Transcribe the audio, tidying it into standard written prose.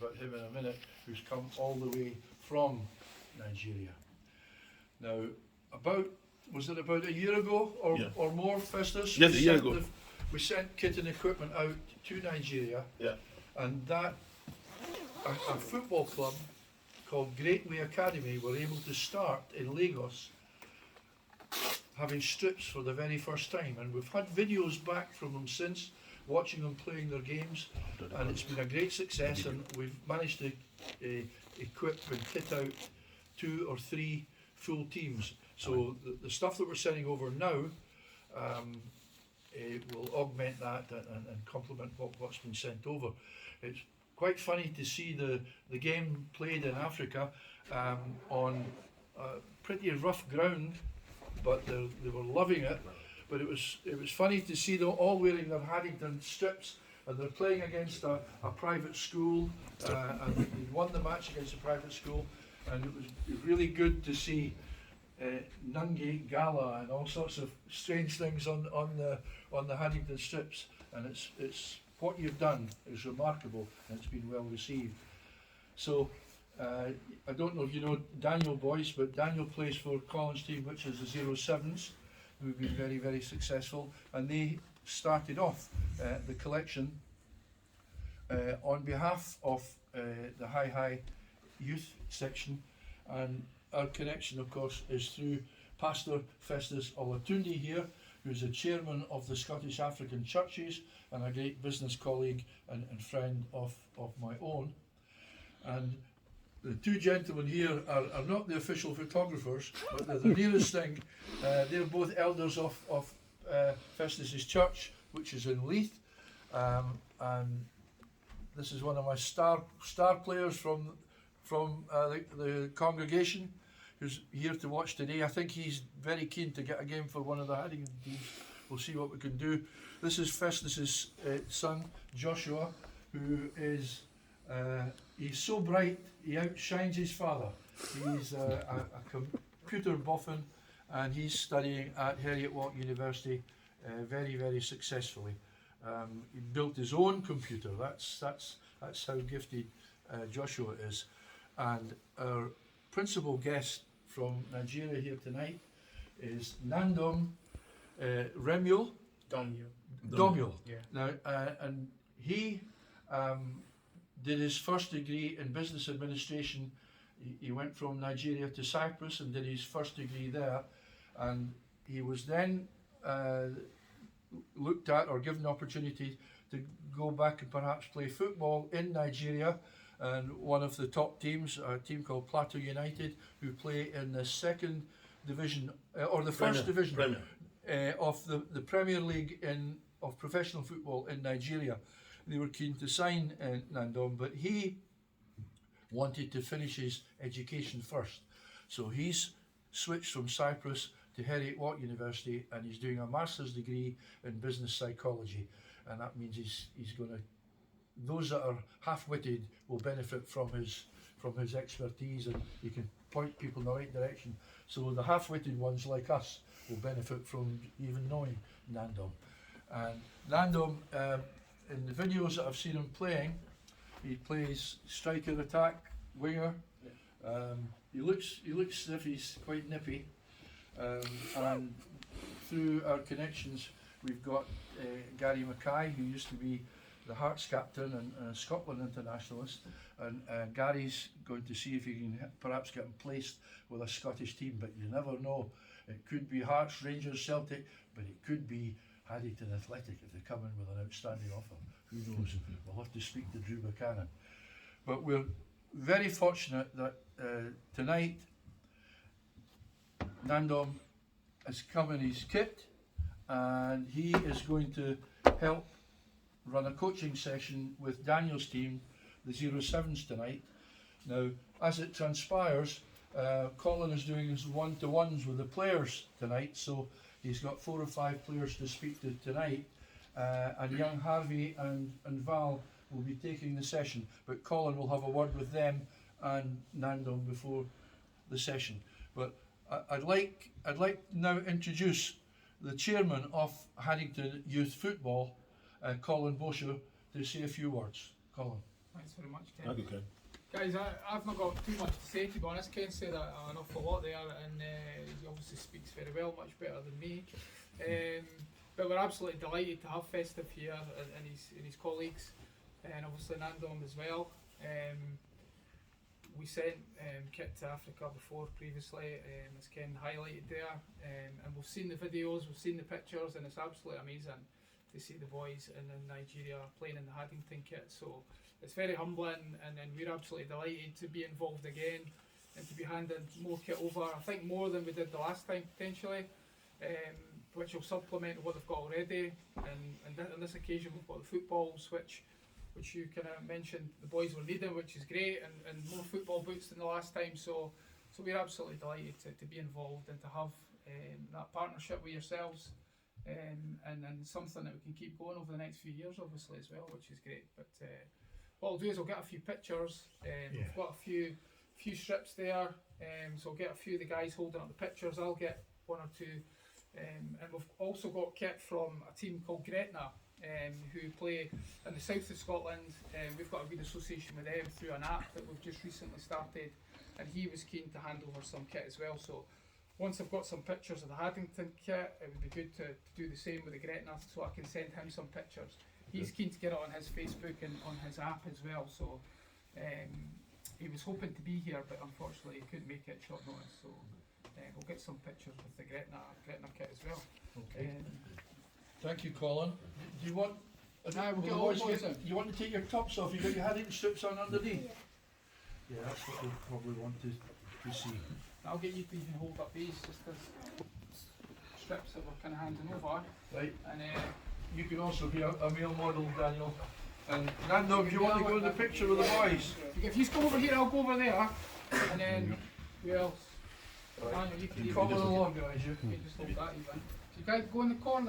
about him in a minute, who's come all the way from Nigeria. Now, was it about a year ago or more, Festus? Yes, a year ago. We sent kit and equipment out to Nigeria, and that a football club called Greatway Academy were able to start in Lagos having strips for the very first time, and we've had videos back from them since, watching them playing their games, and it's been a great success, and we've managed to equip and kit out 2 or 3 full teams. So the stuff that we're sending over now will augment that and complement what's been sent over. It's quite funny to see the game played in Africa on pretty rough ground, but they were loving it. But it was funny to see them all wearing their Haddington strips, and they're playing against a private school, and they won the match against a private school, and it was really good to see Nungate Gala and all sorts of strange things on the Haddington strips, and it's what you've done is remarkable, and it's been well received. So I don't know if you know Daniel Boyce, but Daniel plays for Colin's team, which is the 07s, who've been very, very successful, and they started off the collection on behalf of the Hi Hi youth section, and our connection, of course, is through Pastor Festus Olatunde here, who's the chairman of the Scottish African Churches and a great business colleague and friend of my own. And the 2 gentlemen here are not the official photographers, but they're the nearest thing. They're both elders of Festus's church, which is in Leith, and this is one of my star players from the congregation, who's here to watch today. I think he's very keen to get a game for one of the Haddington teams. We'll see what we can do. This is Festus's son, Joshua, who is he's so bright he outshines his father. He's a computer boffin, and he's studying at Heriot-Watt University very, very successfully. He built his own computer. That's how gifted Joshua is. And our principal guest from Nigeria here tonight is Nandom Remuel. Domule. Yeah. Now, and he did his first degree in business administration. He went from Nigeria to Cyprus and did his first degree there, and he was then looked at or given the opportunity to go back and perhaps play football in Nigeria, and one of the top teams, a team called Plateau United, who play in the 2nd division or the first division of the Premier League of professional football in Nigeria. They were keen to sign Nandom, but he wanted to finish his education first. So he's switched from Cyprus to Heriot-Watt University, and he's doing a master's degree in business psychology. And that means he's going to, those that are half-witted will benefit from his expertise, and he can point people in the right direction. So the half-witted ones like us will benefit from even knowing Nandom. And Nandom, in the videos that I've seen him playing, he plays striker, attack, winger. He looks as if he's quite nippy. And through our connections, we've got Gary Mackay, who used to be the Hearts captain and a Scotland internationalist, and Gary's going to see if he can perhaps get him placed with a Scottish team, but you never know. It could be Hearts, Rangers, Celtic, but it could be Haddington Athletic if they come in with an outstanding offer. Who knows? We'll have to speak to Drew Buchanan. But we're very fortunate that tonight Nandom has come in his kit, and he is going to help run a coaching session with Daniel's team, the 07s, tonight. Now, as it transpires, Colin is doing his one-to-ones with the players tonight, so he's got 4 or 5 players to speak to tonight, and young Harvey and Val will be taking the session, but Colin will have a word with them and Nandom before the session. But I'd like now introduce the chairman of Haddington Youth Football, Colin Bosher, to say a few words. Colin. Thanks very much, Ken. Thank you, Ken. Guys, I've not got too much to say, to be honest. Ken said an awful lot there, and he obviously speaks very well, much better than me. But we're absolutely delighted to have Festive here and his colleagues, and obviously Nandom as well. We sent kit to Africa before previously, as Ken highlighted there, and we've seen the videos, we've seen the pictures, and it's absolutely amazing to see the boys in Nigeria playing in the Haddington kit. So it's very humbling, and we're absolutely delighted to be involved again and to be handing more kit over. I think more than we did the last time potentially, which will supplement what they've got already. And on this occasion we've got the footballs, which you kind of mentioned the boys were needing, which is great, and more football boots than the last time. So we're absolutely delighted to be involved and to have that partnership with yourselves, and something that we can keep going over the next few years, obviously, as well, which is great. But what I'll do is I'll get a few pictures. We've got a few strips there, so I'll get a few of the guys holding up the pictures. I'll get one or two, and we've also got kit from a team called Gretna, who play in the south of Scotland. We've got a good association with them through an app that we've just recently started, and he was keen to hand over some kit as well. So once I've got some pictures of the Haddington kit, it would be good to do the same with the Gretna, so I can send him some pictures. He's keen to get it on his Facebook and on his app as well, so he was hoping to be here, but unfortunately he couldn't make it short notice. So we'll get some pictures with the Gretna kit as well. Okay. Thank you, Colin. Do you want? We'll get all the boys in. You want to take your tops off? You got your Haddington strips on underneath. Yeah, that's what we probably want to see. I'll get you to even hold up these just as strips that we're kind of handing over. Right. And you can also be a male model, Daniel. And Nando, if you want to go in the picture with the boys. If you come over here, I'll go over there. And then who else? Daniel, you can Come along, guys. You can just hold that even. So you guys go in the corner.